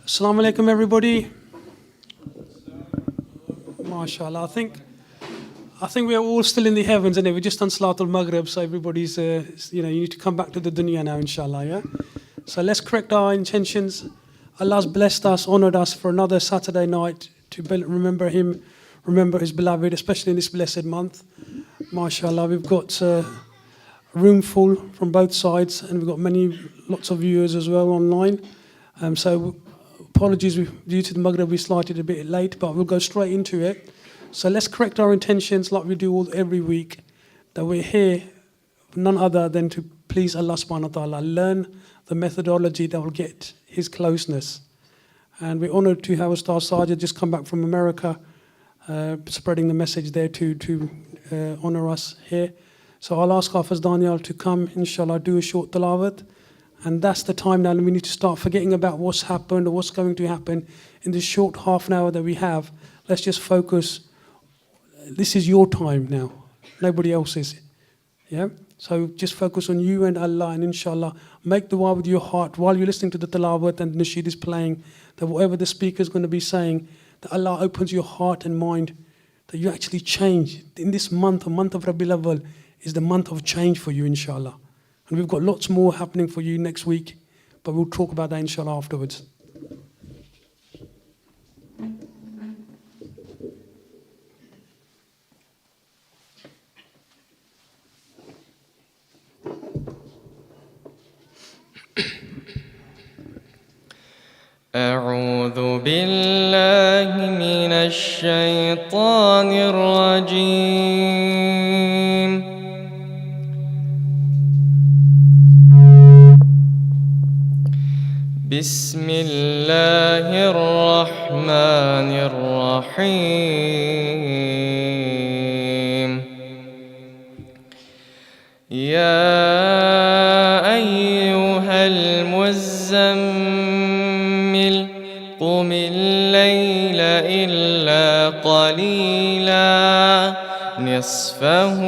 Assalamu alaikum, everybody. MashaAllah. I think we are all still in the heavens, and we just done Salatul Maghrib, so everybody's, you need to come back to the dunya now, inshallah, yeah? So let's correct our intentions. Allah's blessed us, honored us for another Saturday night to remember Him, remember His beloved, especially in this blessed month. MashaAllah, we've got a room full from both sides, and we've got lots of viewers as well online. So apologies, due to the Maghrib, we started a bit late, but we'll go straight into it. So let's correct our intentions like we do every week, that we're here for none other than to please Allah subhanahu wa ta'ala, learn the methodology that will get His closeness. And we're honored to have Ustaz Sajid just come back from America, spreading the message there to honor us here. So I'll ask Hafiz Daniel to come, inshallah, do a short tilawat. And that's the time now, and we need to start forgetting about what's happened or what's going to happen in this short half an hour that we have. Let's just focus. This is your time now, nobody else's. Yeah? So just focus on you and Allah, and inshallah, make dua with your heart while you're listening to the tilawat and the nasheed is playing, that whatever the speaker is going to be saying, that Allah opens your heart and mind, that you actually change. In this month, a month of Rabiul Awwal, is the month of change for you, inshallah. And we've got lots more happening for you next week, but we'll talk about that, inshallah, afterwards. أعوذ بالله من الشيطان الرجيم بسم الله الرحمن الرحيم يا أيها المزمل قم الليل إلا قليلا نصفه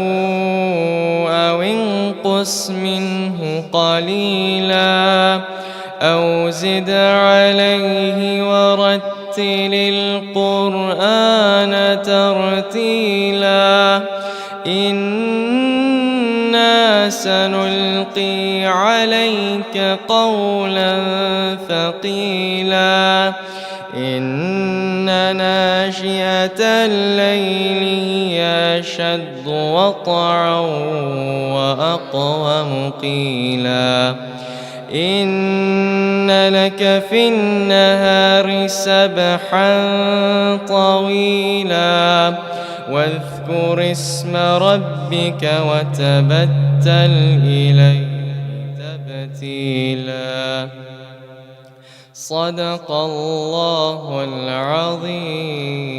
أو انقص منه قليلا أو زد عليه ورتل القرآن ترتيلا إنا سنلقي عليك قولا ثقيلا إن ناشئة الليل هي أشد وطئا وأقوم قيلا إن لك في النهار سبحا طويلا واذكر اسم ربك وتبتل إليه تبتيلا صدق الله العظيم.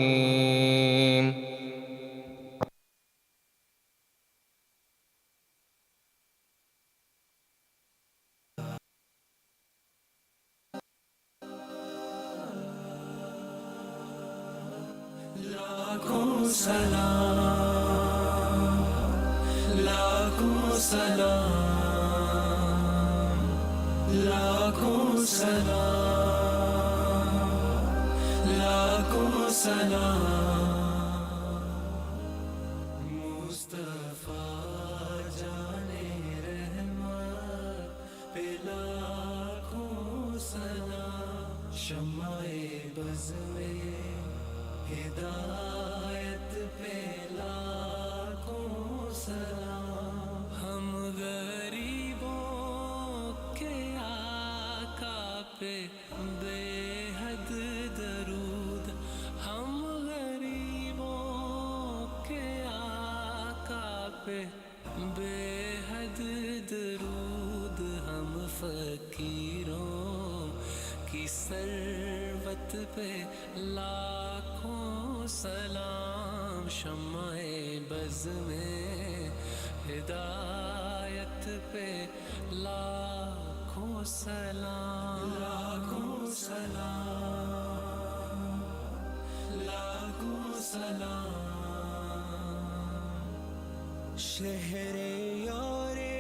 शहरे यारे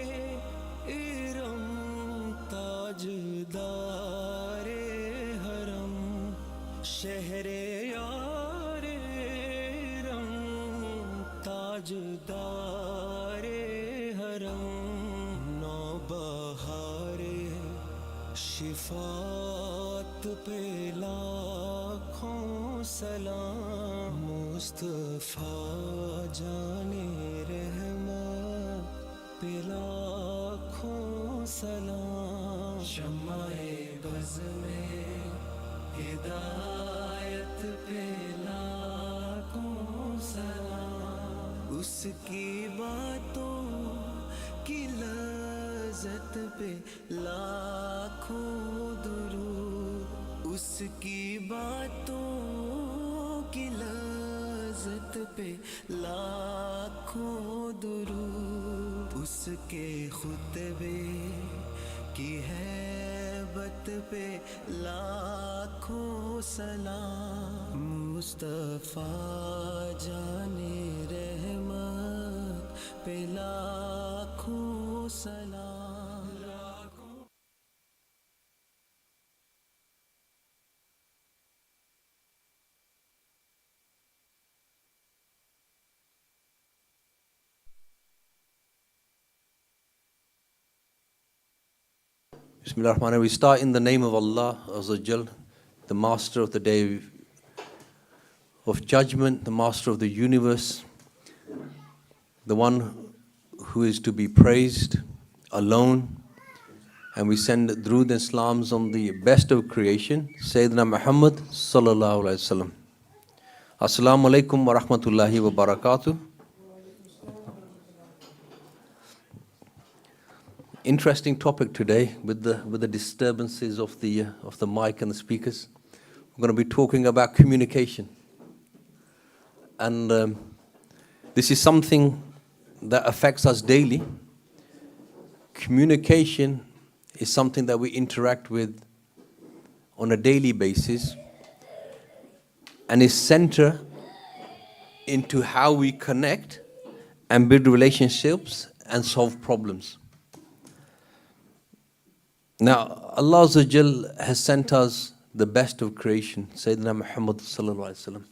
इरम ताजदारे हरम शहरे यारे रम ताजदारे हरम नौबहारे शिफात पे लाखों सलाम मुस्तफा जाने रहमत पे लाखों सलाम शम्माए बज़ में हिदायत पे लाखों सलाम उसकी बातों की लज़्ज़त पे लाखों दुरूद उसकी बातों की लज़्ज़त पे लाखों दुरूद उसके खुतबे की हैबत पे लाखों सलाम मुस्तफा जाने रहमत पे लाखों सलाम Bismillahirrahmanirrahim. We start in the name of Allah Azza Jal, the master of the day of judgment, the master of the universe, the one who is to be praised alone. And we send drood and salams on the best of creation, Sayyidina Muhammad sallallahu alaihi wasallam. Assalamu alaikum wa rahmatullahi wa barakatuh. Interesting topic today with the disturbances of the mic and the speakers. We're going to be talking about communication, and this is something that affects us daily. Communication is something that we interact with on a daily basis, and is center into how we connect and build relationships and solve problems. Now, Allah Azza Jal has sent us the best of creation, Sayyidina Muhammad sallallahu alaihi wasallam.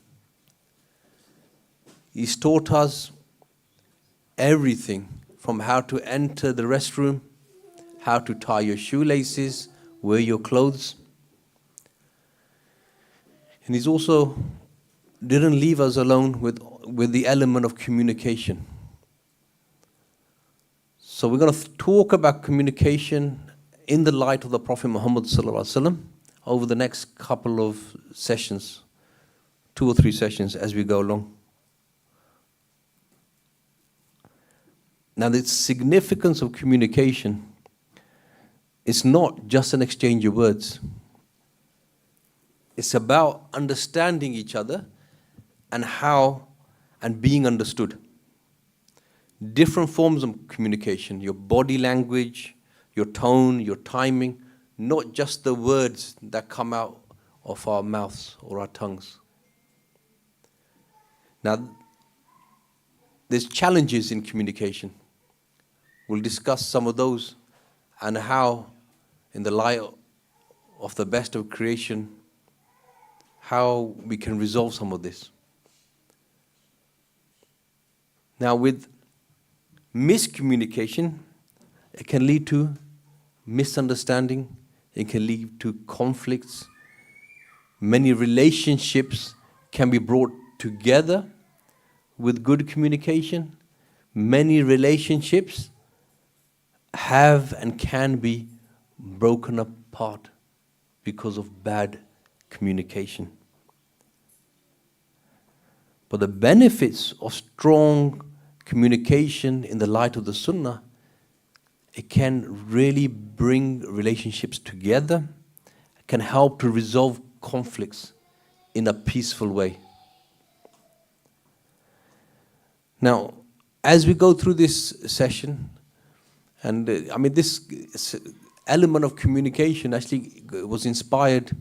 He's taught us everything from how to enter the restroom, how to tie your shoelaces, wear your clothes. And He's also didn't leave us alone with the element of communication. So we're going to talk about communication in the light of the Prophet Muhammad sallallahu alaihi wasallam over the next couple of sessions, 2 or 3 sessions as we go along. Now, the significance of communication is not just an exchange of words. It's about understanding each other and being understood. Different forms of communication, your body language, your tone, your timing, not just the words that come out of our mouths or our tongues. Now, there's challenges in communication. We'll discuss some of those and how, in the light of the best of creation, how we can resolve some of this. Now, with miscommunication, it can lead to misunderstanding, it can lead to conflicts. Many relationships can be brought together with good communication. Many relationships have and can be broken apart because of bad communication. But the benefits of strong communication in the light of the Sunnah, it can really bring relationships together, can help to resolve conflicts in a peaceful way. Now, as we go through this session, and this element of communication actually was inspired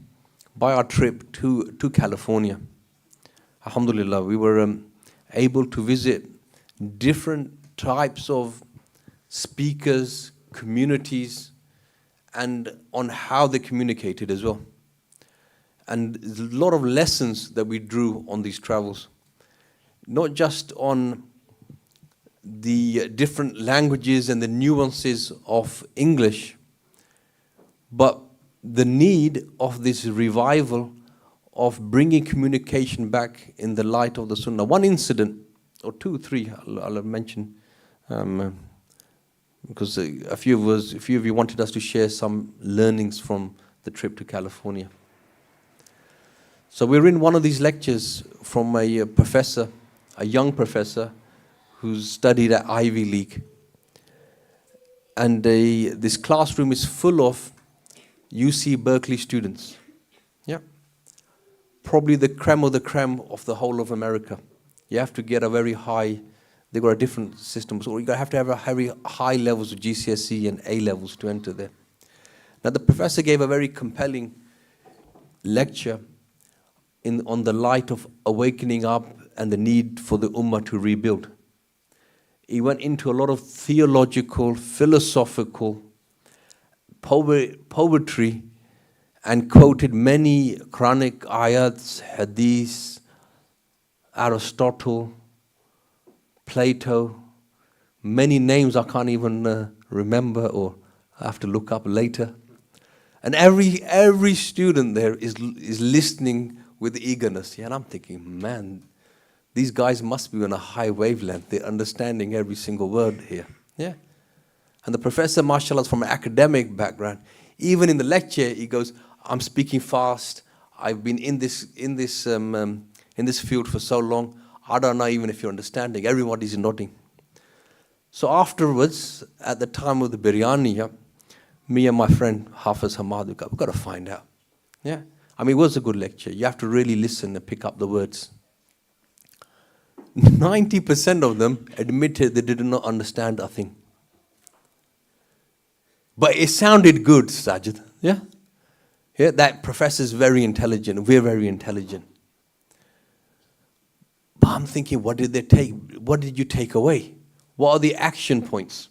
by our trip to California. Alhamdulillah, we were able to visit different types of speakers, communities, and on how they communicated as well. And there's a lot of lessons that we drew on these travels, not just on the different languages and the nuances of English, but the need of this revival of bringing communication back in the light of the Sunnah. One incident, or two, three, I'll mention, because a few of you wanted us to share some learnings from the trip to California. So we're in one of these lectures from a professor, a young professor, who's studied at Ivy League. And this classroom is full of UC Berkeley students. Yeah. Probably the creme of the whole of America. You have to get a very high, they've got a different system, so you have to have a very high levels of GCSE and A levels to enter there. Now the professor gave a very compelling lecture on the light of awakening up and the need for the Ummah to rebuild. He went into a lot of theological, philosophical, poetry, and quoted many Quranic ayats, hadiths, Aristotle, Plato, many names I can't even remember or I have to look up later. And every student there is listening with eagerness. Yeah, and I'm thinking, man, these guys must be on a high wavelength. They're understanding every single word here. Yeah. And the professor, mashallah, is from an academic background. Even in the lecture, he goes, I'm speaking fast. I've been in this field for so long. I don't know even if you're understanding. Everybody's nodding. So afterwards, at the time of the biryani, yeah, me and my friend Hafiz Hamad, we've got to find out. Yeah. I mean, it was a good lecture. You have to really listen and pick up the words. 90% of them admitted they did not understand a thing. But it sounded good, Sajid. Yeah? Yeah, that professor's very intelligent. We're very intelligent. But I'm thinking, what did you take away? What are the action points?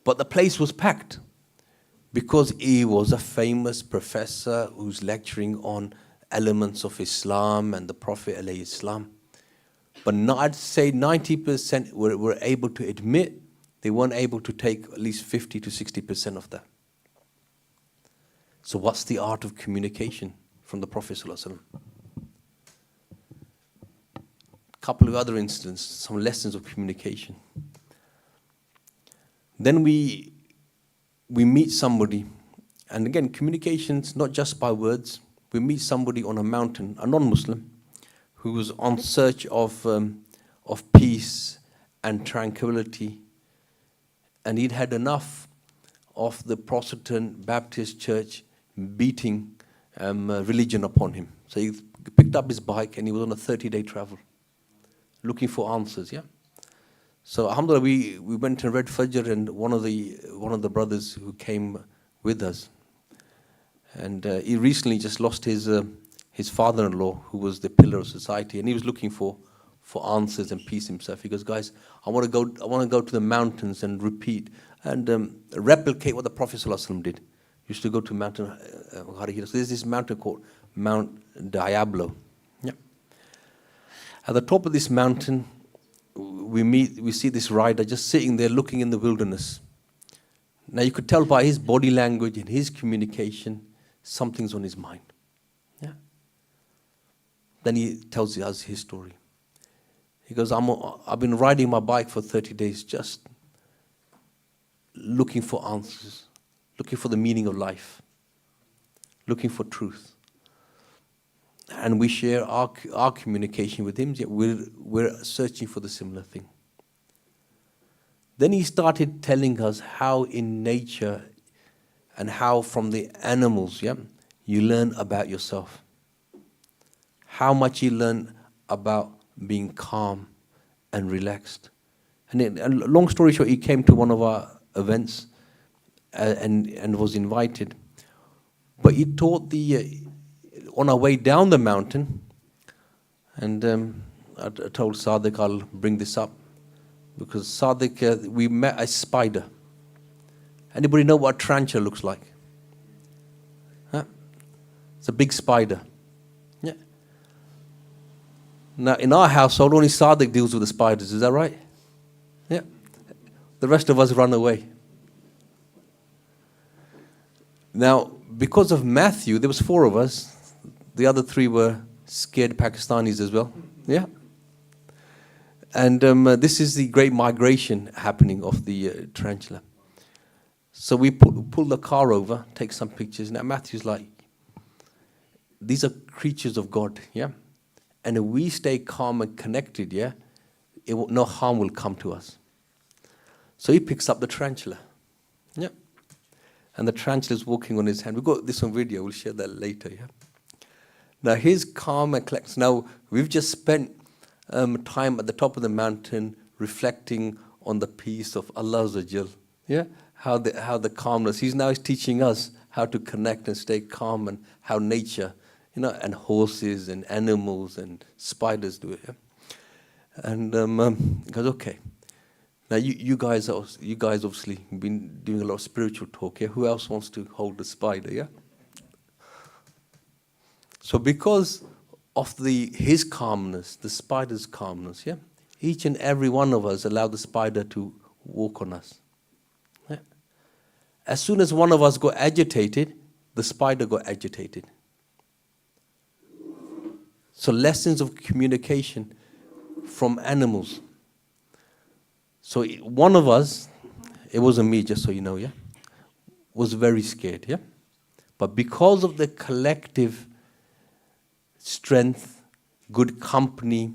But the place was packed because he was a famous professor who's lecturing on elements of Islam and the Prophet alayhi salam. But I'd say 90% were able to admit they weren't able to take at least 50 to 60% of that. So what's the art of communication from the Prophet sallallahu alaihi wasallam? A couple of other instances, some lessons of communication. Then we meet somebody, and again, communication's not just by words. We meet somebody on a mountain, a non-Muslim, who was on search of peace and tranquility, and he'd had enough of the Protestant Baptist church beating religion upon him. So he picked up his bike and he was on a 30-day travel, looking for answers. Yeah. So alhamdulillah, we went and read Fajr, and one of the brothers who came with us, and he recently just lost his father-in-law, who was the pillar of society, and he was looking for answers and peace himself. He goes, guys, I want to go to the mountains and repeat and replicate what the Prophet ﷺ did. He used to go to Mountain Harihira. So there's this mountain called Mount Diablo. Yeah. At the top of this mountain, we see this rider just sitting there looking in the wilderness. Now you could tell by his body language and his communication, something's on his mind. Yeah. Then he tells us his story. He goes, I've been riding my bike for 30 days, just looking for answers, looking for the meaning of life, looking for truth. And we share our communication with him, yet we're searching for the similar thing. Then he started telling us how in nature and how from the animals, yeah, you learn about yourself. How much you learn about being calm and relaxed. And long story short, he came to one of our events and was invited. But he taught on our way down the mountain, and I told Sadiq I'll bring this up, because Sadiq, we met a spider. Anybody know what a tarantula looks like? Huh? It's a big spider. Yeah. Now, in our household, only Sadiq deals with the spiders. Is that right? Yeah. The rest of us run away. Now, because of Matthew, there was 4 of us. The other 3 were scared Pakistanis as well. Yeah. And this is the great migration happening of the tarantula. So we pull the car over, take some pictures. Now Matthew's like, these are creatures of God, yeah? And if we stay calm and connected, yeah, no harm will come to us. So he picks up the tarantula, yeah? And the tarantula's walking on his hand. We've got this on video, we'll share that later, yeah? Now he's calm and collects. Now we've just spent time at the top of the mountain reflecting on the peace of Allah Azza Jal, yeah? How the calmness. He's teaching us how to connect and stay calm, and how nature, and horses and animals and spiders do it. Yeah? And he goes, okay. Now you guys obviously been doing a lot of spiritual talk. Yeah, who else wants to hold the spider? Yeah. So because of his calmness, the spider's calmness, yeah, each and every one of us allow the spider to walk on us. Yeah? As soon as one of us got agitated, the spider got agitated. So lessons of communication from animals. So one of us, it wasn't me, just so you know, yeah, was very scared, yeah. But because of the collective strength, good company,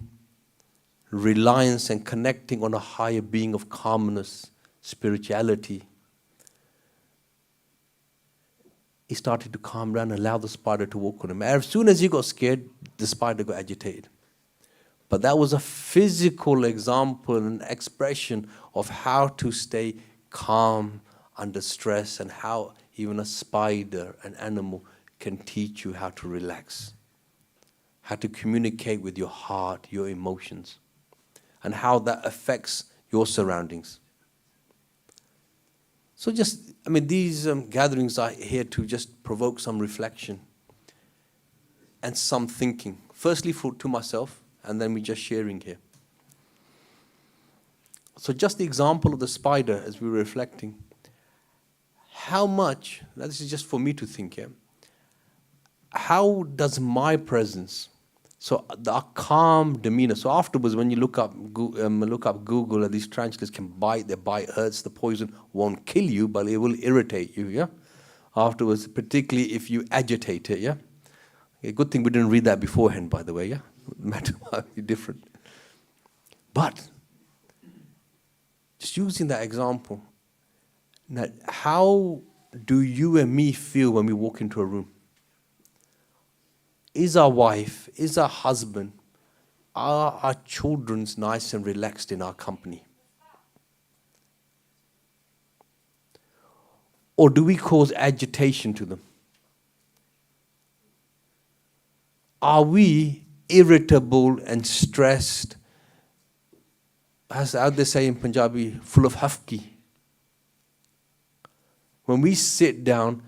reliance and connecting on a higher being of calmness, spirituality, he started to calm down and allow the spider to walk on him. As soon as he got scared, the spider got agitated. But that was a physical example and expression of how to stay calm under stress, and how even a spider, an animal, can teach you how to relax, how to communicate with your heart, your emotions, and how that affects your surroundings. So these gatherings are here to just provoke some reflection and some thinking. Firstly, to myself, and then we're just sharing here. So just the example of the spider as we were reflecting. How much, now this is just for me to think here, how does my presence, so the calm demeanor, so afterwards when you look up Google, and these tarantulas can bite, their bite hurts, the poison won't kill you, but it will irritate you, yeah? Afterwards, particularly if you agitate it, yeah? A good thing we didn't read that beforehand, by the way, yeah? No matter might be different. But, just using that example, now how do you and me feel when we walk into a room? Is our wife, is our husband, are our children nice and relaxed in our company? Or do we cause agitation to them? Are we irritable and stressed, as they say in Punjabi, full of hafki? When we sit down,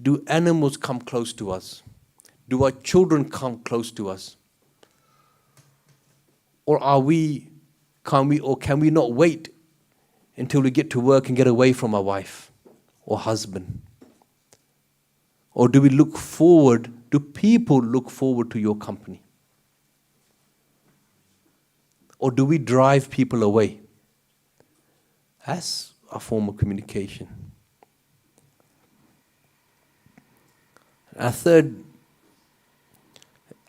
do animals come close to us? Do our children come close to us? Or can we not wait until we get to work and get away from our wife or husband? Or do people look forward to your company? Or do we drive people away? That's a form of communication. And a third,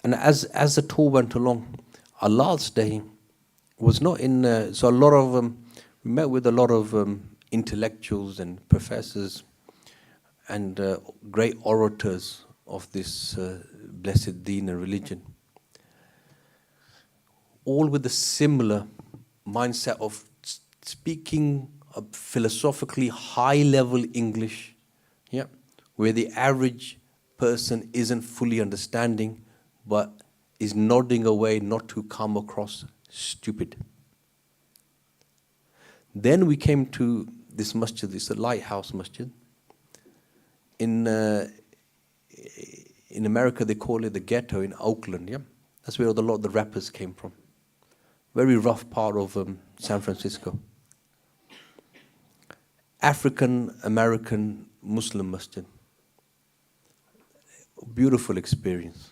and as the tour went along, our last day was not in. So a lot of we met with a lot of intellectuals and professors and great orators of this blessed deen and religion, all with a similar mindset of speaking a philosophically high-level English, yeah, where the average person isn't fully understanding, but is nodding away not to come across stupid. Then we came to this masjid, it's a lighthouse masjid, in in America they call it the ghetto in Oakland, yeah? That's where a lot of the rappers came from. Very rough part of San Francisco. African American Muslim masjid. Beautiful experience.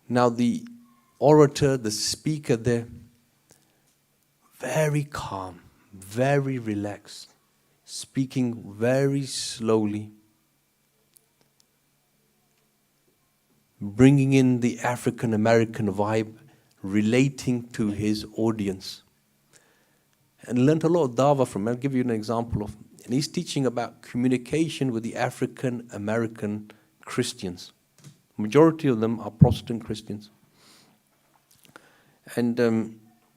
Now the orator, the speaker there, very calm, very relaxed, speaking very slowly, bringing in the African American vibe, relating to his audience. And learned a lot of dawah from him. I'll give you an example of, and he's teaching about communication with the African American Christians. Majority of them are Protestant Christians. And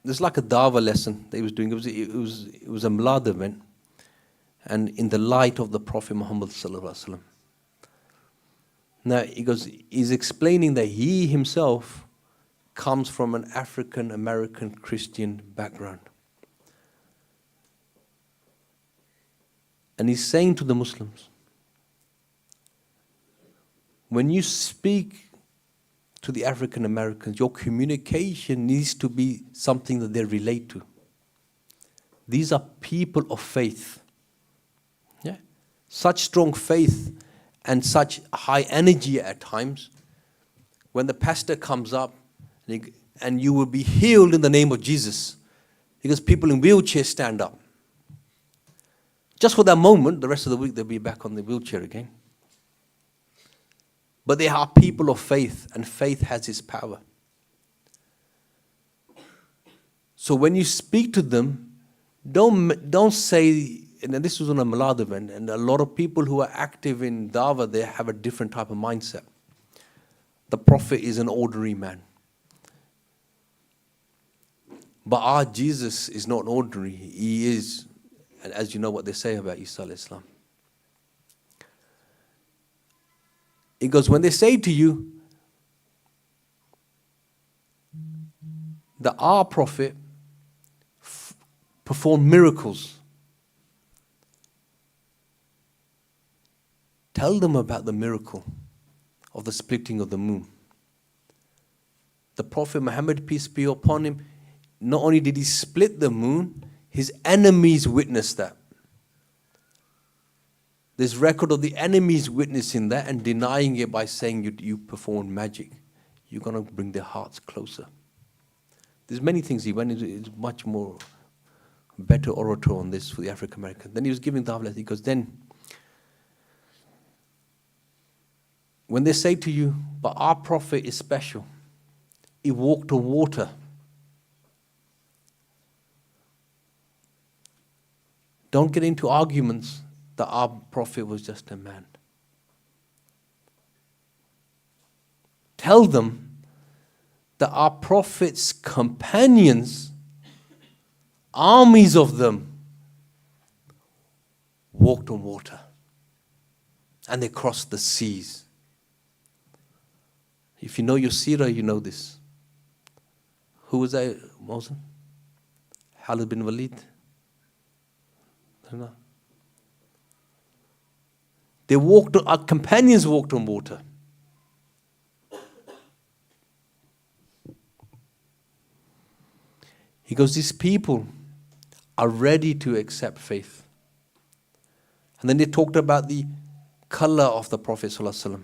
there's like a dawah lesson that he was doing. It was a Milad event, and in the light of the Prophet Muhammad sallallahu alaihi wasallam. Now he's explaining that he himself comes from an African American Christian background. And he's saying to the Muslims, when you speak to the African Americans, your communication needs to be something that they relate to. These are people of faith. Yeah? Such strong faith and such high energy at times. When the pastor comes up and you will be healed in the name of Jesus, because people in wheelchairs stand up. Just for that moment, the rest of the week they'll be back on the wheelchair again. But they are people of faith, and faith has its power. So when you speak to them, don't say, and this was on a Milad event, and a lot of people who are active in dawah, they have a different type of mindset. The Prophet is an ordinary man. But our Jesus is not ordinary. He is, and as you know what they say about Isa alayhi salam. It goes, when they say to you that our Prophet performed miracles, tell them about the miracle of the splitting of the moon. The Prophet Muhammad, peace be upon him, not only did he split the moon, his enemies witnessed that. There's record of the enemies witnessing that and denying it by saying you performed magic. You're going to bring their hearts closer. There's many things he went into. It's much more better orator on this for the African American. Then he was giving the dawah. He goes, then when they say to you, but our Prophet is special, he walked on water. Don't get into arguments that our Prophet was just a man. Tell them that our Prophet's companions, armies of them, walked on water. And they crossed the seas. If you know your seerah, you know this. Who was that, Moses? Khalid bin Walid? No. They walked, our companions walked on water. He goes, these people are ready to accept faith. And then they talked about the color of the Prophet ﷺ.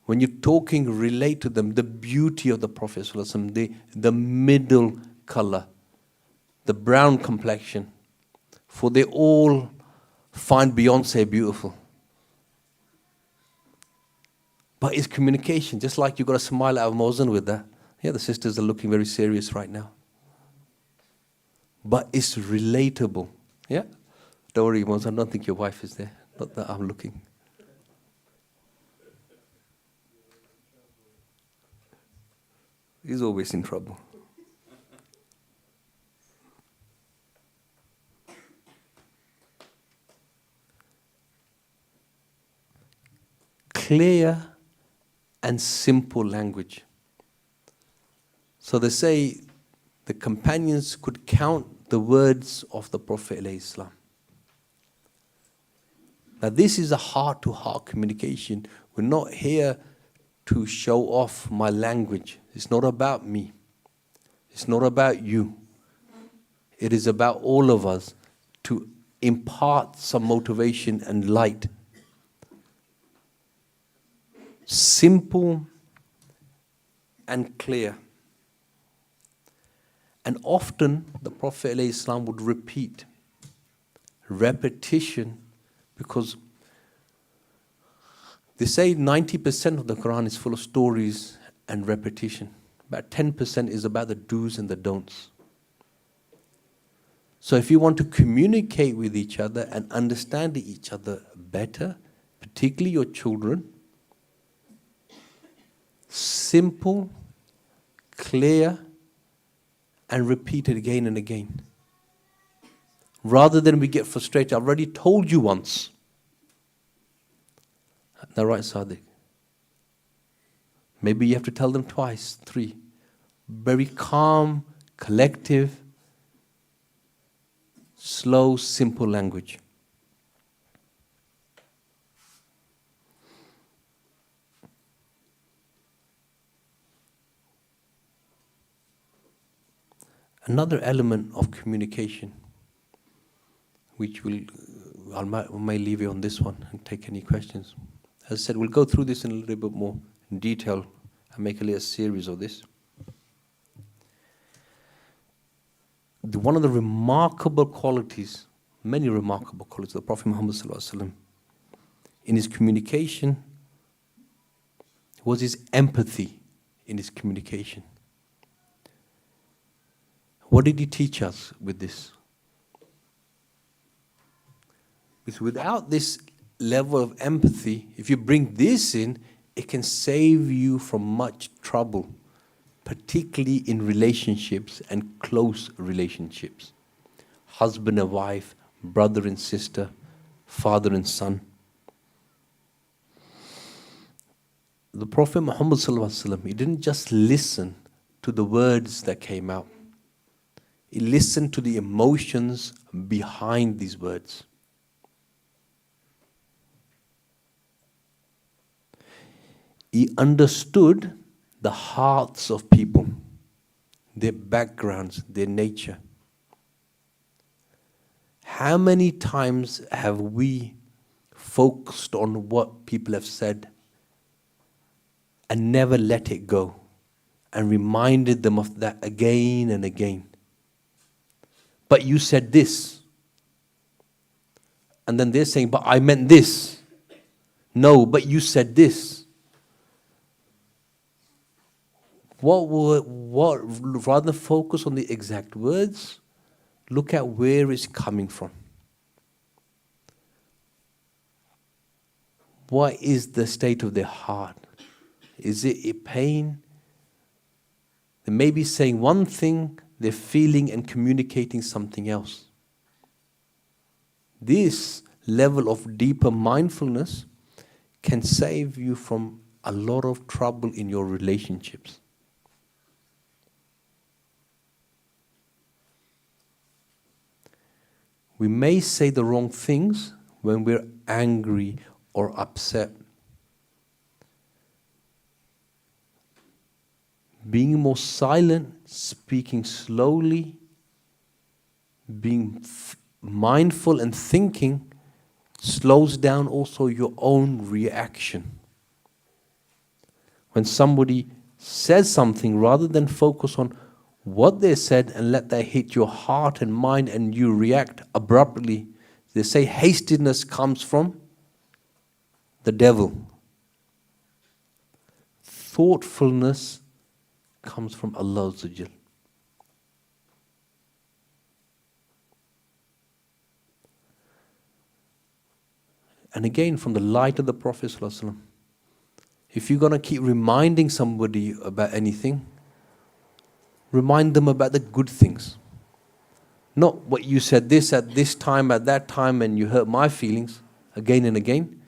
When you're talking, relate to them, the beauty of the Prophet ﷺ, the middle color, the brown complexion. For they all find Beyonce beautiful. But it's communication, just like you got to smile at Mosen with that. Yeah, the sisters are looking very serious right now. But it's relatable. Yeah? Don't worry, Mosen, I don't think your wife is there. Not that I'm looking. He's always in trouble. Clear and simple language. So they say the companions could count the words of the Prophet ﷺ. Now, this is a heart-to-heart communication. We're not here to show off my language. It's not about me. It's not about you. It is about all of us to impart some motivation and light. Simple and clear. And often the Prophet ﷺ would repeat. Repetition, because they say 90% of the Quran is full of stories and repetition. About 10% is about the do's and the don'ts. So if you want to communicate with each other and understand each other better, particularly your children, simple, clear, and repeat it again and again. Rather than we get frustrated, I've already told you once. Now, right, Sadiq? Maybe you have to tell them twice, 3. Very calm, collective, slow, simple language. Another element of communication, which I may leave you on this one and take any questions. As I said, we'll go through this in a little bit more in detail and make a little series of this. One of the remarkable qualities, many remarkable qualities of the Prophet Muhammad ﷺ in his communication was his empathy in his communication. What did he teach us with this? Because without this level of empathy, if you bring this in, it can save you from much trouble, particularly in relationships and close relationships. Husband and wife, brother and sister, father and son. The Prophet Muhammad ﷺ, he didn't just listen to the words that came out. He listened to the emotions behind these words. He understood the hearts of people, their backgrounds, their nature. How many times have we focused on what people have said and never let it go and reminded them of that again and again? But you said this. And then they're saying, but I meant this. No, but you said this. Rather than focus on the exact words, look at where it's coming from. What is the state of their heart? Is it a pain? They may be saying one thing, they're feeling and communicating something else. This level of deeper mindfulness can save you from a lot of trouble in your relationships. We may say the wrong things when we're angry or upset. Being more silent, speaking slowly, being mindful and thinking slows down also your own reaction. When somebody says something, rather than focus on what they said and let that hit your heart and mind and you react abruptly, they say hastiness comes from the devil. Thoughtfulness comes from Allah Azza wa Jal. And again, from the light of the Prophet ﷺ, if you're going to keep reminding somebody about anything, remind them about the good things. Not what you said this at this time, at that time, and you hurt my feelings again and again.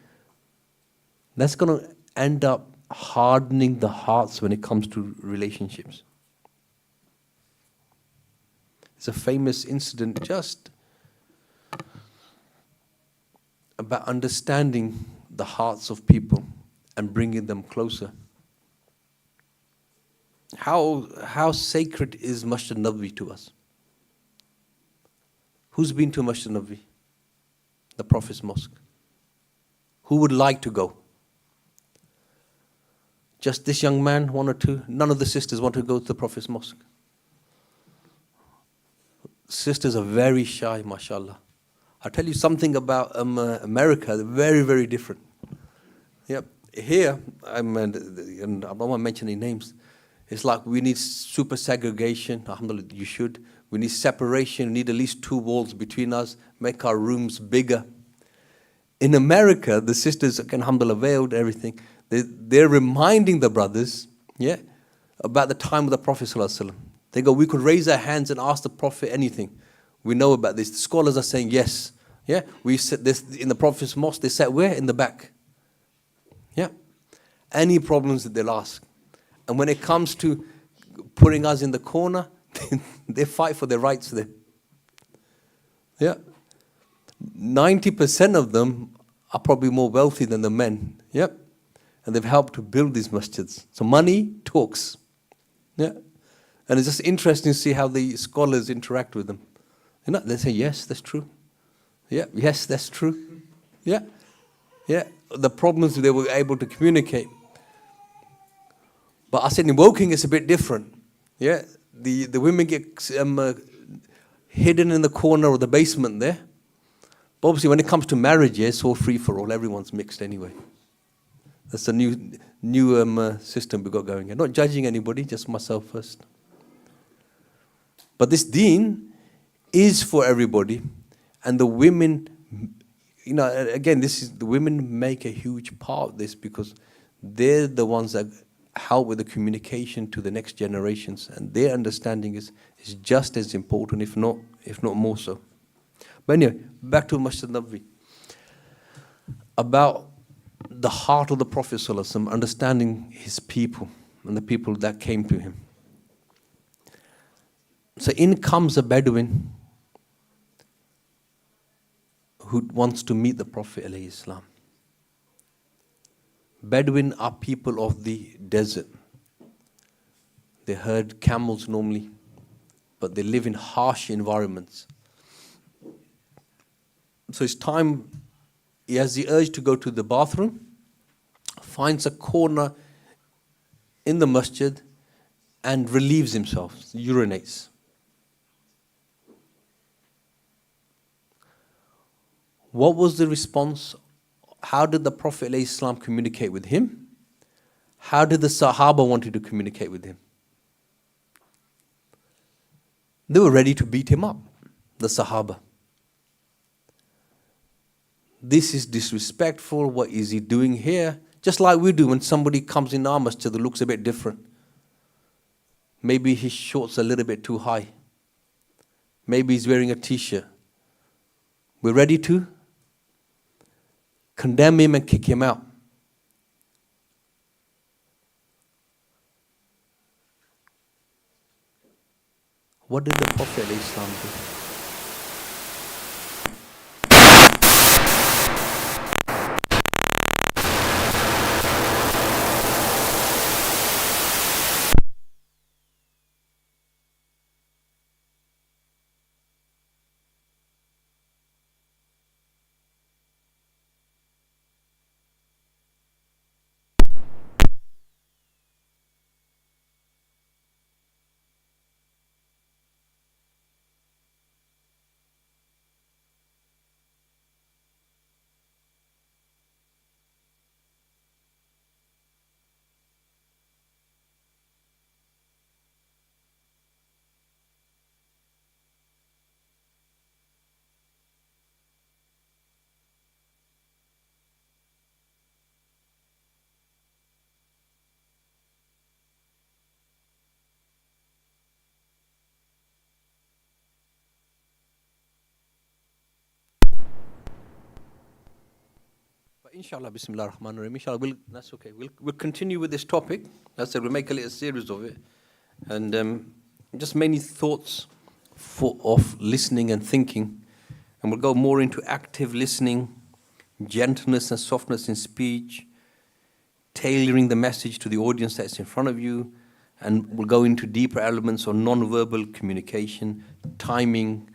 That's going to end up hardening the hearts when it comes to relationships. It's a famous incident just about understanding the hearts of people and bringing them closer. How sacred is Masjid Nabawi to us? Who's been to Masjid Nabawi? The Prophet's Mosque. Who would like to go? Just this young man, one or two? None of the sisters want to go to the Prophet's Mosque. Sisters are very shy, mashallah. I'll tell you something about America, they're very, very different. Yep. Here, and I don't want to mention any names, it's like we need super segregation, alhamdulillah, you should. We need separation, we need at least 2 walls between us, make our rooms bigger. In America, the sisters, alhamdulillah, veiled everything. They're reminding the brothers, yeah, about the time of the Prophet ﷺ. They go, we could raise our hands and ask the Prophet anything. We know about this. The scholars are saying yes. Yeah, we sit this in the Prophet's mosque. They sat where? In the back. Yeah, any problems that they'll ask. And when it comes to putting us in the corner, they fight for their rights there. Yeah, 90% of them are probably more wealthy than the men. Yep, and they've helped to build these masjids. So money talks. Yeah, and it's just interesting to see how the scholars interact with them. You know, they say, yes, that's true. Yeah, yes, that's true. Yeah, yeah. The problems they were able to communicate. But I said in Woking it's a bit different. Yeah, the women get hidden in the corner or the basement there. But obviously when it comes to marriage, yeah, it's all free for all. Everyone's mixed anyway. That's the new system we got going here. Not judging anybody, just myself first. But this deen is for everybody, and the women, you know, again, the women make a huge part of this because they're the ones that help with the communication to the next generations, and their understanding is just as important, if not more so. But anyway, back to Masjid Nabawi. About the heart of the Prophet ﷺ, understanding his people and the people that came to him. So in comes a Bedouin who wants to meet the Prophet ﷺ. Bedouin are people of the desert. They herd camels normally, but they live in harsh environments. So it's time, he has the urge to go to the bathroom, finds a corner in the masjid and relieves himself, urinates. What was the response? How did the Prophet ﷺ communicate with him? How did the Sahaba wanted to communicate with him? They were ready to beat him up, the Sahaba. This is disrespectful, what is he doing here? Just like we do when somebody comes in our masjid that looks a bit different. Maybe his shorts are a little bit too high. Maybe he's wearing a t-shirt. We're ready to condemn him and kick him out. What did the Prophet ﷺ do? Inshallah, Bismillah ar-Rahman ar-Rahim. Inshallah, that's okay. We'll continue with this topic. As I said, we'll make a little series of it. And just many thoughts of listening and thinking. And we'll go more into active listening, gentleness and softness in speech, tailoring the message to the audience that's in front of you, and we'll go into deeper elements of non-verbal communication, timing,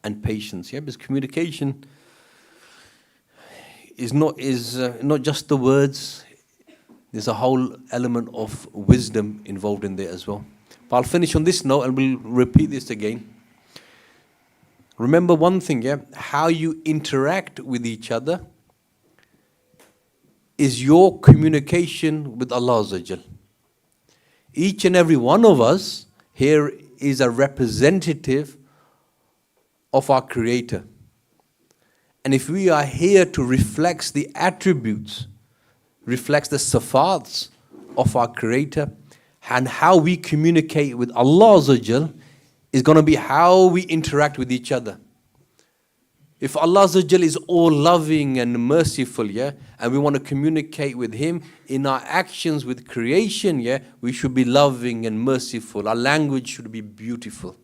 and patience. Yeah, because communication is not just the words. There's a whole element of wisdom involved in there as well. But I'll finish on this note, and we'll repeat this again. Remember one thing, yeah, how you interact with each other is your communication with Allah Azza wa Jal. Each and every one of us here is a representative of our Creator. And if we are here to reflect the attributes, reflects the sifats of our Creator, and how we communicate with Allah Azza wa Jal is going to be how we interact with each other. If Allah Azza wa Jal is all loving and merciful, yeah, and we want to communicate with Him in our actions with creation, yeah, we should be loving and merciful. Our language should be beautiful.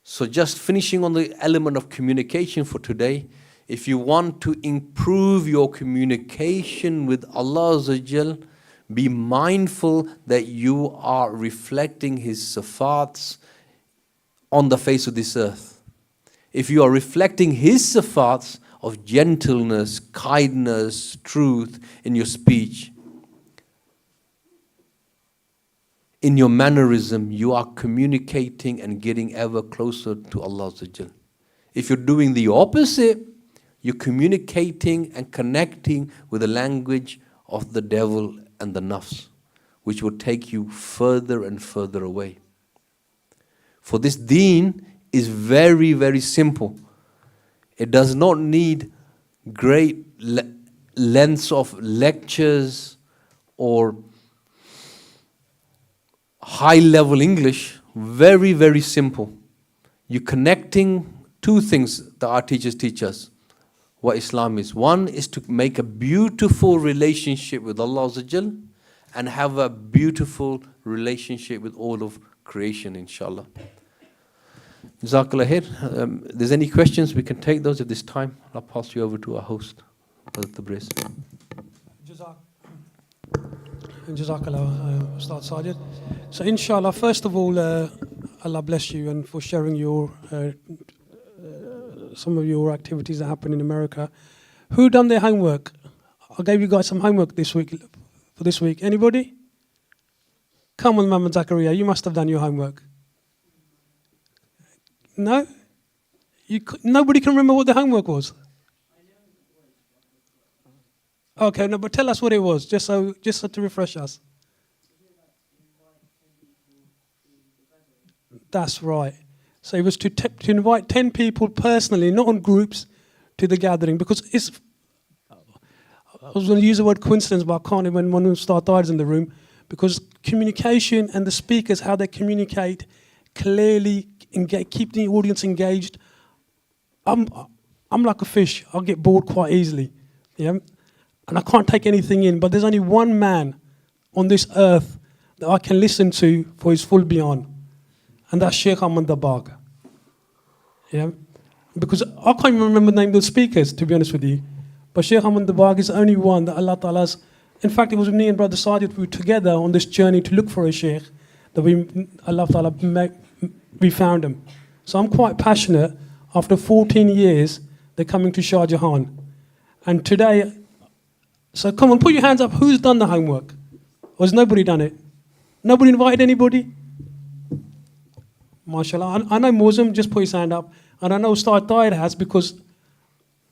So just finishing on the element of communication for today, if you want to improve your communication with Allah Azza wa Jal, be mindful that you are reflecting His sifats on the face of this earth. If you are reflecting His sifats of gentleness, kindness, truth in your speech, in your mannerism, you are communicating and getting ever closer to Allah Azza wa Jal. If you're doing the opposite, you're communicating and connecting with the language of the devil and the nafs, which will take you further and further away. For this deen is very, very simple. It does not need great lengths of lectures or high-level English. Very, very simple. You're connecting two things that our teachers teach us. What Islam is. One is to make a beautiful relationship with Allah Azza wa Jal and have a beautiful relationship with all of creation, inshallah. Jazakallah khair. There's any questions, we can take those at this time. I'll pass you over to our host, Brother Tabriz. Jazakallah, Ustad Sajid. So inshallah, first of all, Allah bless you and for sharing your some of your activities that happen in America. Who done their homework? I gave you guys some homework this week. For this week, anybody? Come on, Muhammad Zakaria, you must have done your homework. No? Nobody can remember what the homework was. Okay, no, but tell us what it was, just so to refresh us. That's right. So it was to invite 10 people personally, not on groups, to the gathering. Because I was going to use the word coincidence, but I can't when one of the dies in the room. Because communication and the speakers, how they communicate, clearly keep the audience engaged. I'm like a fish. I'll get bored quite easily. Yeah? And I can't take anything in. But there's only one man on this earth that I can listen to for his full beyond. And that's Sheikh Ahmad Dabagh. Yeah? Because I can't even remember the name of the speakers, to be honest with you. But Sheikh Ahmad Dabagh is the only one that Allah Ta'ala's... In fact, it was me and Brother Sajid, we were together on this journey to look for a Sheikh, that Allah Ta'ala we found him. So I'm quite passionate. After 14 years, they're coming to Shah Jahan. And today... So come on, put your hands up. Who's done the homework? Or has nobody done it? Nobody invited anybody? MashaAllah. I know Muslim, just put his hand up. And I know Ustad Tahir has, because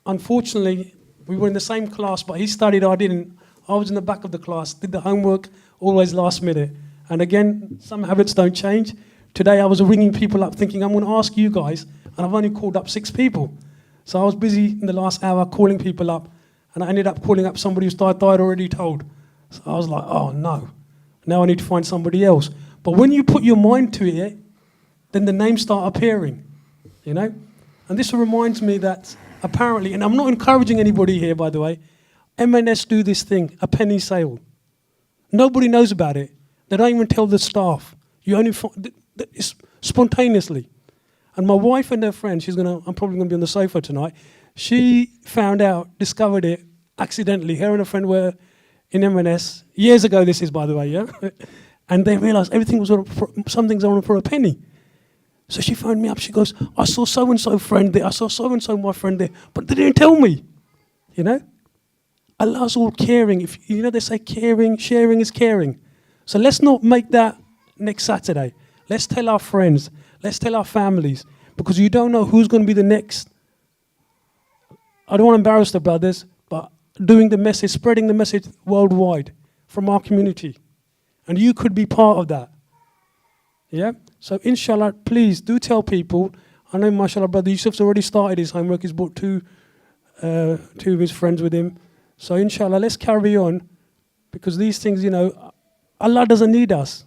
unfortunately, we were in the same class, but he studied, I didn't. I was in the back of the class, did the homework, always last minute. And again, some habits don't change. Today I was ringing people up thinking, I'm going to ask you guys, and I've only called up 6 people. So I was busy in the last hour calling people up, and I ended up calling up somebody who I'd already told. So I was like, oh no, now I need to find somebody else. But when you put your mind to it, then the names start appearing, you know? And this reminds me that apparently, and I'm not encouraging anybody here, by the way, M&S do this thing, a penny sale. Nobody knows about it. They don't even tell the staff. You only find it's spontaneously. And my wife and her friend, I'm probably gonna be on the sofa tonight. She found out, discovered it accidentally. Her and her friend were in M&S years ago. This is, by the way, yeah. And they realised everything was some things on for a penny. So she phoned me up. She goes, "I saw so and so friend there. I saw so and so my friend there, but they didn't tell me." You know, Allah's all caring. If you know, they say caring, sharing is caring. So let's not make that next Saturday. Let's tell our friends. Let's tell our families, because you don't know who's going to be the next. I don't want to embarrass the brothers, but doing the message, spreading the message worldwide from our community. And you could be part of that. Yeah? So inshallah, please do tell people. I know, mashallah, Brother Yusuf's already started his homework. He's brought two of his friends with him. So inshallah, let's carry on, because these things, you know, Allah doesn't need us.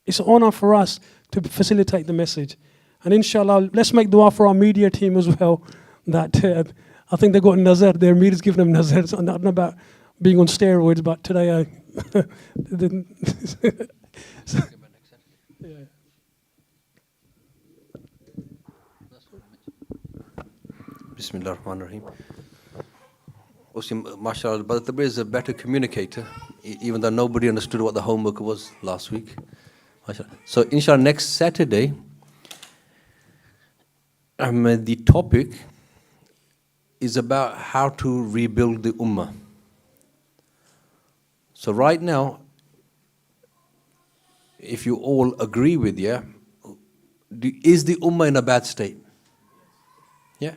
It's an honor for us to facilitate the message. And inshallah, let's make dua for our media team as well, that I think they've got nazar, their media's given them nazar. So I don't know about being on steroids, but today I... so, yeah. Bismillah ar-Rahman ar-Rahim. MashaAllah, Brother Tabir is a better communicator, even though nobody understood what the homework was last week. So inshallah, next Saturday, the topic is about how to rebuild the ummah. So right now, if you all agree with, is the ummah in a bad state? Yeah?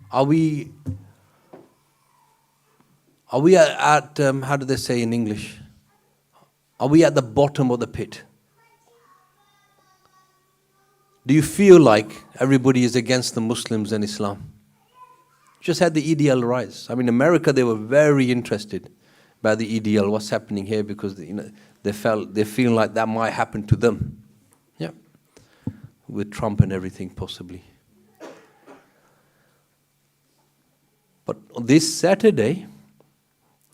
Are we at how do they say in English? Are we at the bottom of the pit? Do you feel like everybody is against the Muslims and Islam? Just had the EDL rise. I mean, America, they were very interested by the EDL, what's happening here, because they feel like that might happen to them. Yeah, with Trump and everything possibly. But on this Saturday,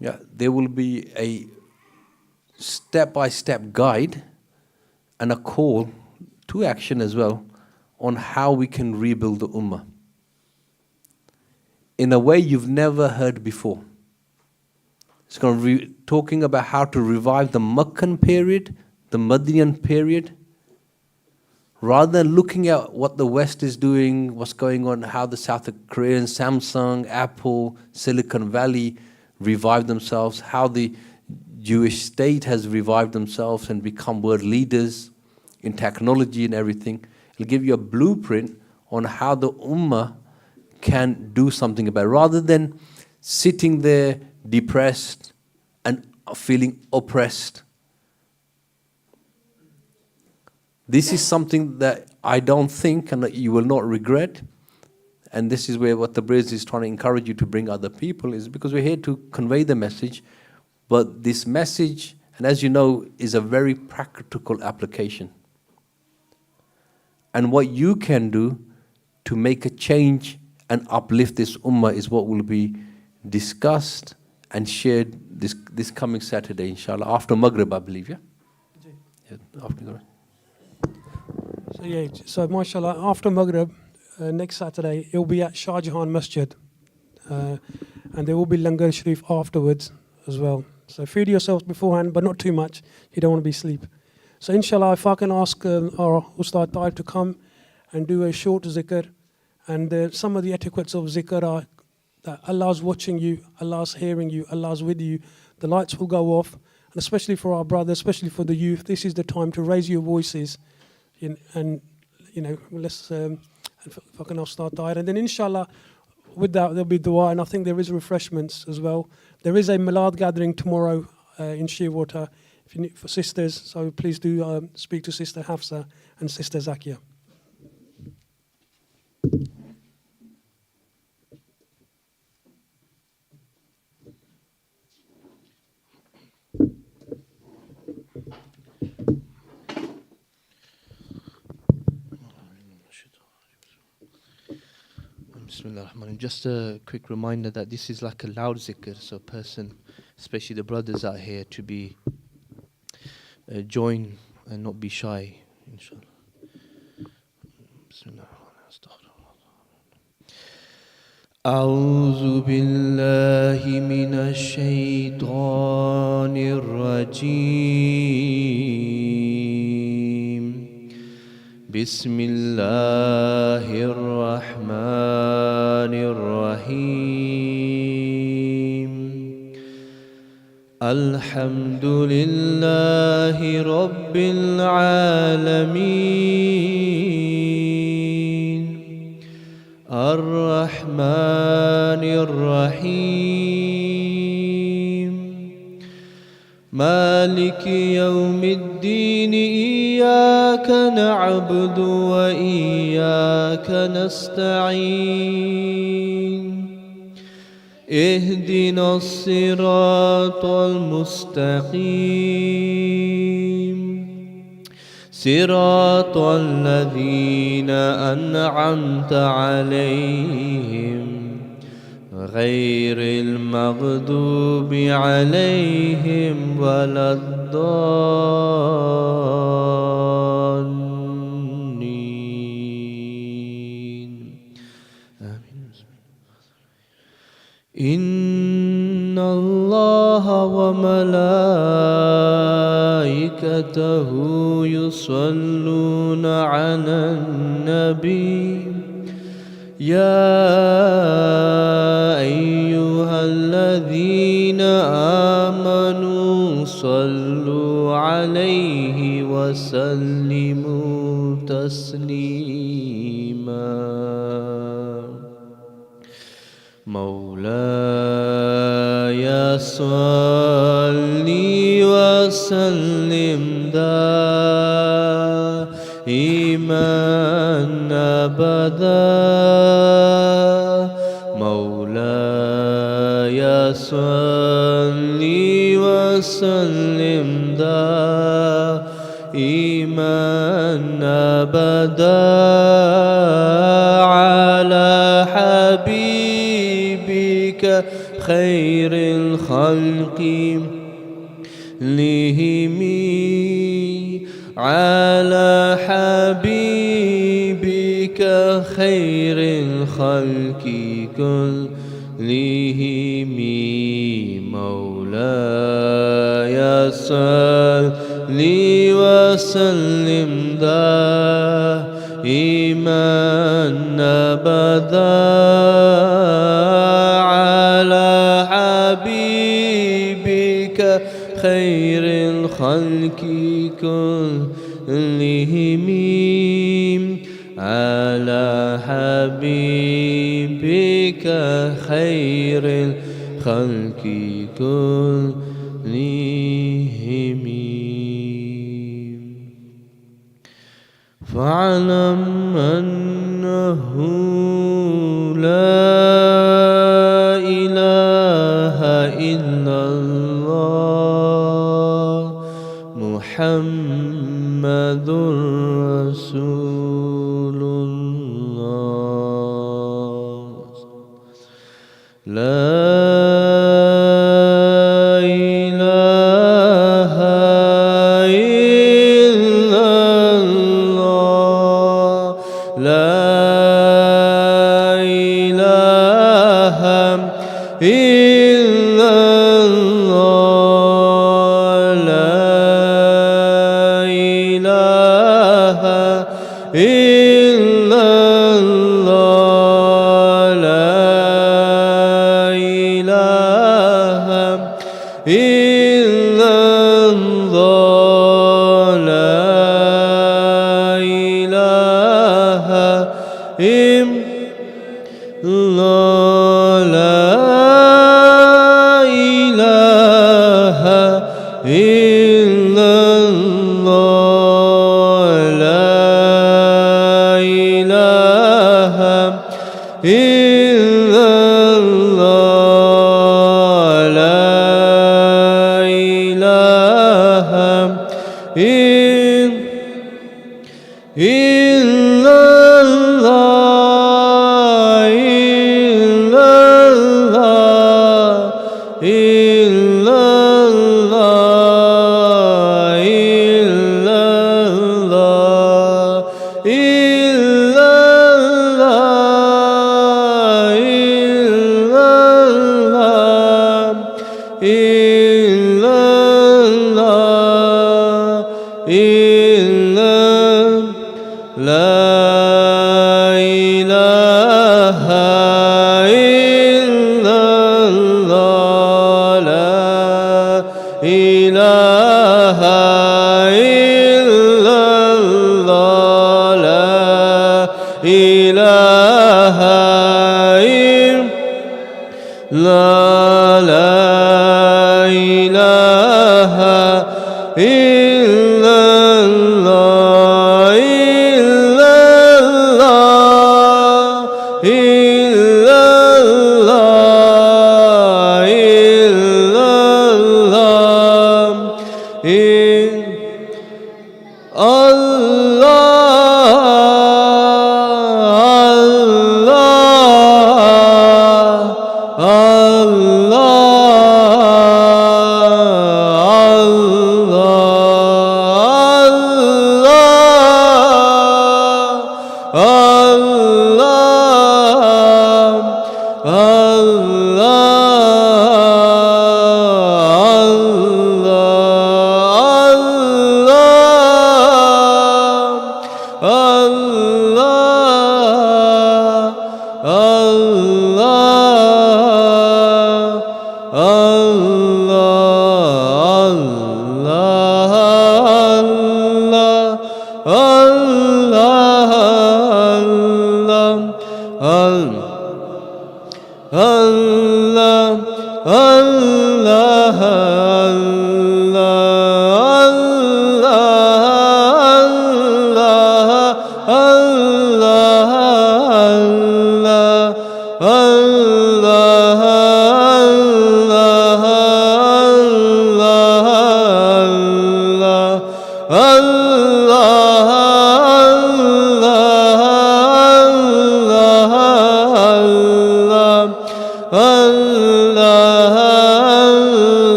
there will be a step-by-step guide and a call to action as well on how we can rebuild the ummah in a way you've never heard before. It's going to be talking about how to revive the Meccan period, the Median period, rather than looking at what the West is doing, what's going on, how the South Korean, Samsung, Apple, Silicon Valley revived themselves, how the Jewish state has revived themselves and become world leaders in technology and everything. It'll give you a blueprint on how the ummah can do something about it, rather than sitting there depressed and feeling oppressed. This is something that I don't think and that you will not regret. And this is where what the Tabriz is trying to encourage you to bring other people, is because we're here to convey the message. But this message, and as you know, is a very practical application. And what you can do to make a change and uplift this ummah is what will be discussed and shared this coming Saturday, inshallah, after Maghrib, I believe, yeah? After Maghrib. So mashallah, after Maghrib, next Saturday, it will be at Shah Jahan Masjid. And there will be Langar Sharif afterwards as well. So feed yourselves beforehand, but not too much. You don't want to be asleep. So inshallah, if I can ask our Ustad Taib to come and do a short zikr. And some of the etiquettes of zikr are that Allah's watching you, Allah's hearing you, Allah's with you. The lights will go off. And especially for our brothers, especially for the youth, this is the time to raise your voices. And let's, if I can ask Ustad Taib. And then inshallah, with that, there'll be dua. And I think there is refreshments as well. There is a Milad gathering tomorrow in Shearwater if you need, for sisters. So please do speak to Sister Hafsa and Sister Zakia. Just a quick reminder that this is like a loud zikr, so a person, especially the brothers out here, to be join and not be shy, inshallah. Bismillah. أعوذ بالله من الشيطان الرجيم بسم الله الرحمن الرحيم الحمد لله رب العالمين الرحمن الرحيم مالك يوم الدين إياك نعبد وإياك نستعين اهدنا الصراط المستقيم صراط الذين أنعمت عليهم غير المغضوب عليهم ولا الضالين آمين. إن الله وملائكته يصلون على النبي يا أيها الذين آمنوا صلوا عليه وسلموا تسليما مولاي صل وسلم دائما أبدا مولاي صل وسلم دائما أبدا على حبيبك خير الخلق لهم على حبيبك خير الخلق كلهم مولاي صل وسلم دائما أبدا على حبيبك خير الخلق كلهم على حبيبك خير الخلق كلهم فاعلم أنه لا إله إلا الله محمد رسول الله لا إله إلا الله لا إله إلا الله لا إله إلا الله لا إله إلا الله لا إله إلا الله لا إله إلا الله لا إله إلا الله لا إله إلا الله إلا الله إلا الله إلا الله إلا الله إلا الله إلا لا إله إلا الله لا إله إلا الله لا إله إلا لا إله إلا الله إلا الله إلا الله إلا الله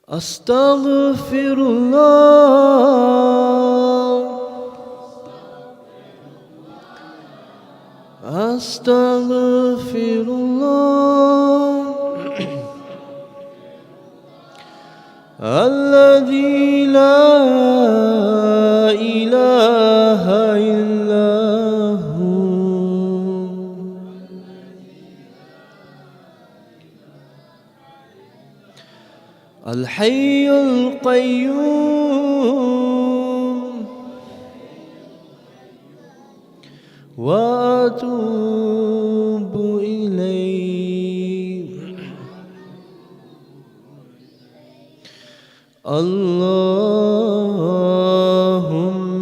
أستغفر الله أستغفر الله الذي لا إله إلا هو الحي القيوم وأتوب إليه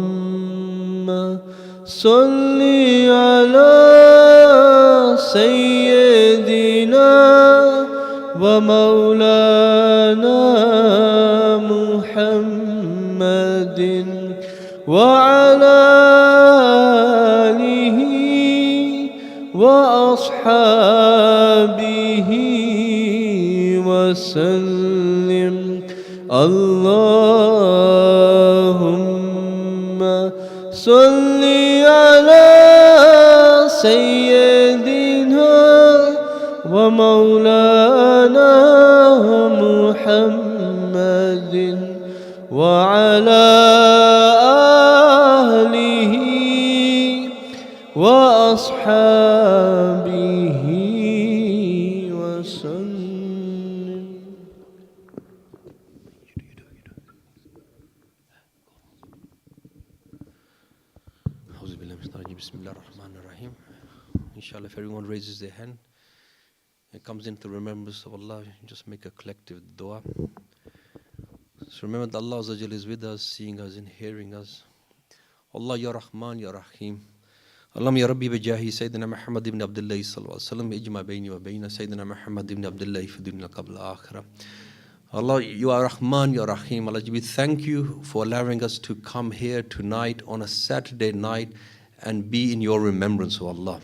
اللهم صل على سيدنا ومولانا محمد وعلى آله وأصحابه وسلم اللهم صل على سيدنا ومولانا محمد وعلى آله وأصحابه وسلم. Bismillahirrahmanirrahim. Inshallah, if everyone raises their hand and comes into remembrance of Allah, just make a collective dua. So remember that Allah Azza wa Jalla is with us, seeing us and hearing us. Allah Ya Rahman Ya Rahim. اللهم يا ربي بجاه سيدنا محمد بن عبد الله صلى الله عليه وسلم اجمع بيني وبين سيدنا محمد بن عبد الله في الدنيا قبل الآخرة. Allah, you are Rahman, you are Rahim. Allah, we thank you for allowing us to come here tonight on a Saturday night and be in your remembrance, of Allah.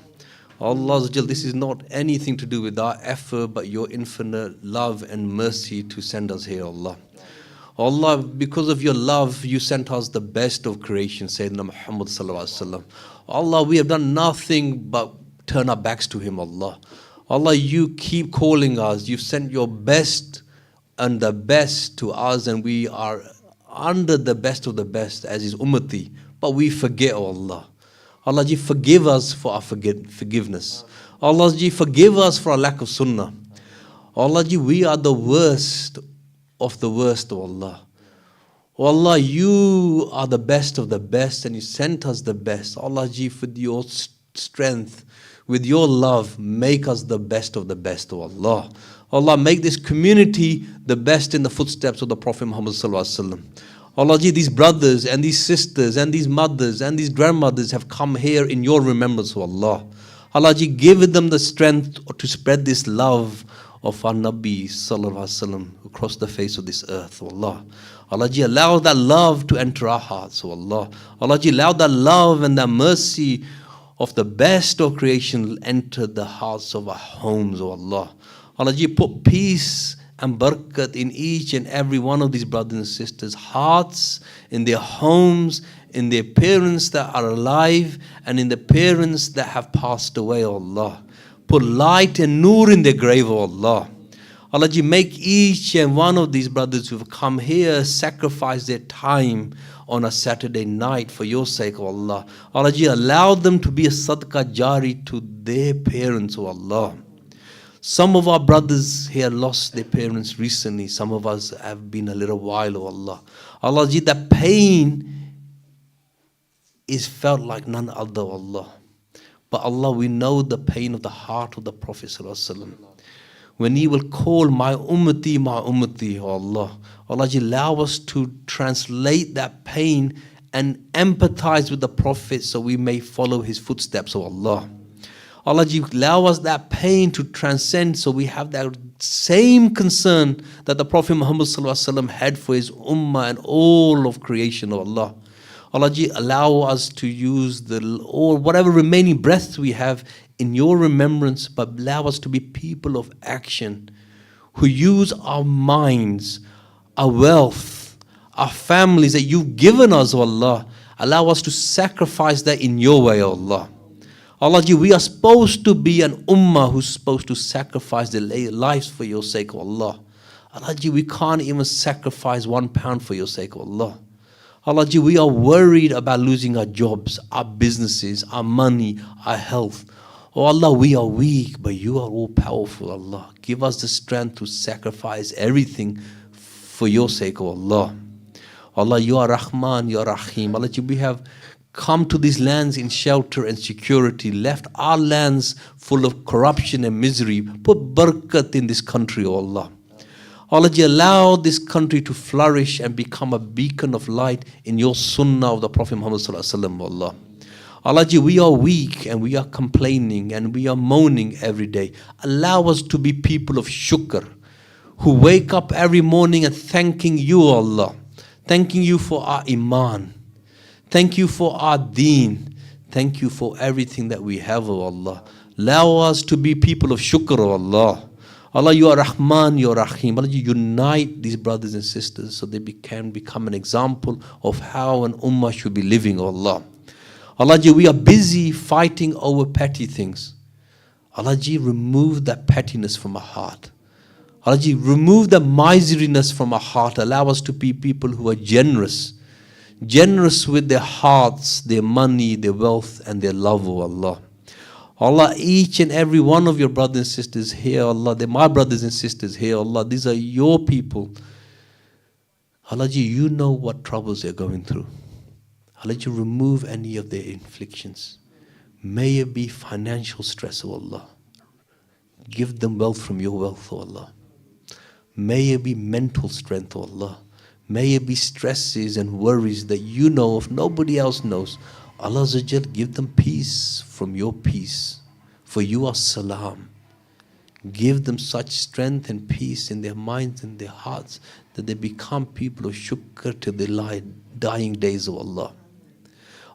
Allah, this is not anything to do with our effort, but your infinite love and mercy to send us here, Allah. Allah, because of your love, you sent us the best of creation, Sayyidina Muhammad sallallahu alaihi wasallam. Allah, we have done nothing but turn our backs to him, Allah. Allah, you keep calling us. You've sent your best and the best to us, and we are under the best of the best as his ummati. But we forget, oh Allah. Allah ji, forgive us for our forgiveness. Allah ji, forgive us for our lack of sunnah. Allah ji, we are the worst of the worst, oh Allah. Oh Allah, you are the best of the best, and you sent us the best. Allah ji, with your strength, with your love, make us the best of the best, oh Allah. Allah, make this community the best in the footsteps of the Prophet Muhammad sallallahu alaihi wasallam. Allah ji, these brothers and these sisters and these mothers and these grandmothers have come here in your remembrance, oh Allah. Allah ji, give them the strength to spread this love of our Nabi sallallahu alaihi wasallam across the face of this earth, oh Allah. Allah ji, allow that love to enter our hearts, oh Allah. Allah ji, allow that love and that mercy of the best of creation enter the hearts of our homes, oh Allah. Allah ji, put peace and barakat in each and every one of these brothers and sisters' hearts, in their homes, in their parents that are alive, and in the parents that have passed away, oh Allah. Put light and nur in their grave, oh Allah. Allah ji, make each and one of these brothers who have come here sacrifice their time on a Saturday night for your sake, oh Allah. Allah ji, allow them to be a sadaqah jari to their parents, oh Allah. Some of our brothers here lost their parents recently. Some of us have been a little while, oh Allah. Allah ji, that pain is felt like none other, oh Allah. But Allah, we know the pain of the heart of the Prophet sallallahu alaihi wasallam. When he will call my ummati, oh Allah. Allah ji, allow us to translate that pain and empathize with the Prophet so we may follow his footsteps, oh Allah. Allah ji, allow us that pain to transcend so we have that same concern that the Prophet Muhammad sallallahu alaihi wasallam had for his ummah and all of creation, oh Allah. Allah ji, allow us to use or whatever remaining breath we have in your remembrance, but allow us to be people of action who use our minds, our wealth, our families that you've given us, oh Allah. Allow us to sacrifice that in your way, oh Allah. Allah ji, we are supposed to be an ummah who's supposed to sacrifice their lives for your sake, oh Allah. Allah ji, we can't even sacrifice £1 for your sake, oh Allah. Allah ji, we are worried about losing our jobs, our businesses, our money, our health. Oh Allah, we are weak, but you are all powerful, Allah. Give us the strength to sacrifice everything for your sake, oh Allah. Allah, you are Rahman, you are Rahim. Allah ji, we have come to these lands in shelter and security, left our lands full of corruption and misery. Put barakat in this country, oh Allah. Allah ji, allow this country to flourish and become a beacon of light in your sunnah of the Prophet Muhammad sallallahu alaihi wasallam, Allah. Allah ji, we are weak and we are complaining and we are moaning every day. Allow us to be people of shukr, who wake up every morning and thanking you, Allah. Thanking you for our iman. Thank you for our deen. Thank you for everything that we have, oh Allah. Allow us to be people of shukr, oh Allah. Allah, you are Rahman, you are Rahim. Allah, you unite these brothers and sisters so they can become an example of how an ummah should be living, oh Allah. Allah ji, we are busy fighting over petty things. Allah ji, remove that pettiness from our heart. Allah ji, remove the miseriness from our heart. Allow us to be people who are generous. Generous with their hearts, their money, their wealth and their love, oh Allah. Allah, each and every one of your brothers and sisters here, Allah, they're my brothers and sisters here, Allah, these are your people. Allah Ji, you know what troubles they're going through. Allah Ji, remove any of their inflictions. May it be financial stress, O Allah. Give them wealth from your wealth, O Allah. May it be mental strength, O Allah. May it be stresses and worries that you know of, nobody else knows. Allah Azza wa Jal, give them peace from your peace. For you are salam. Give them such strength and peace in their minds and their hearts that they become people of shukr till their dying days, O Allah.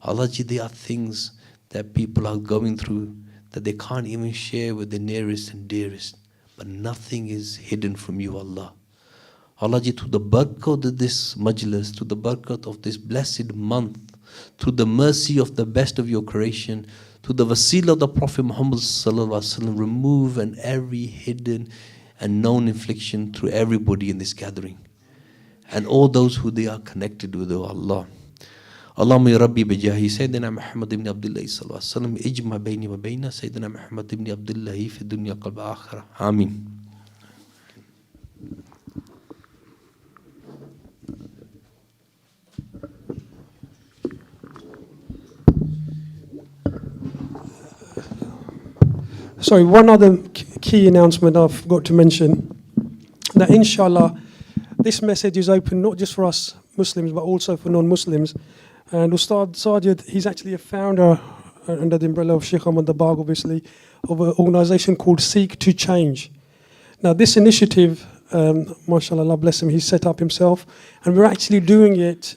Allah Ji, there are things that people are going through that they can't even share with the nearest and dearest. But nothing is hidden from you, Allah. Allah Ji, to the barakat of this majlis, to the barakat of this blessed month, to the mercy of the best of your creation, to the wasila of the Prophet Muhammad sallallahu alaihi wasallam, remove and every hidden and known infliction through everybody in this gathering. And all those who they are connected with, O Allah. Allahumma ya Rabbi bijahi Sayyidina Muhammad ibn Abdullah sallallahu alaihi wasallam, ijma bayni wa bayna Sayyidina Muhammad ibn Abdullah fi dunya qalb akhirah. Ameen. Sorry, one other key announcement I forgot to mention. That inshallah, this message is open not just for us Muslims, but also for non-Muslims. And Ustad Sajid, he's actually a founder under the umbrella of Sheikh Ahmad Dabag, obviously, of an organization called Seek to Change. Now, this initiative, mashallah, Allah bless him, he set up himself. And we're actually doing it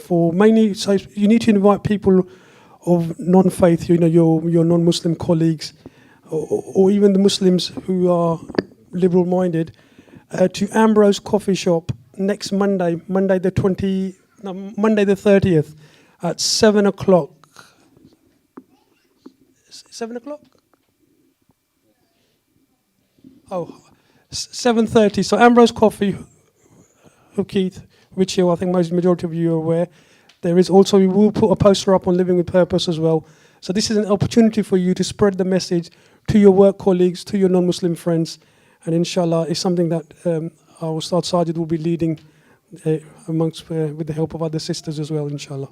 for mainly, so you need to invite people of non-faith, you know, your non-Muslim colleagues, or even the Muslims who are liberal-minded, to Ambrose Coffee Shop next Monday, Monday the 30th at 7 o'clock. 7 o'clock? Oh, 7:30. So Ambrose Coffee, Keith, which I think majority of you are aware. There is also, we will put a poster up on Living with Purpose as well. So this is an opportunity for you to spread the message to your work colleagues, to your non-Muslim friends. And inshallah, it's something that our Ustad Sajid will be leading amongst with the help of other sisters as well, inshallah.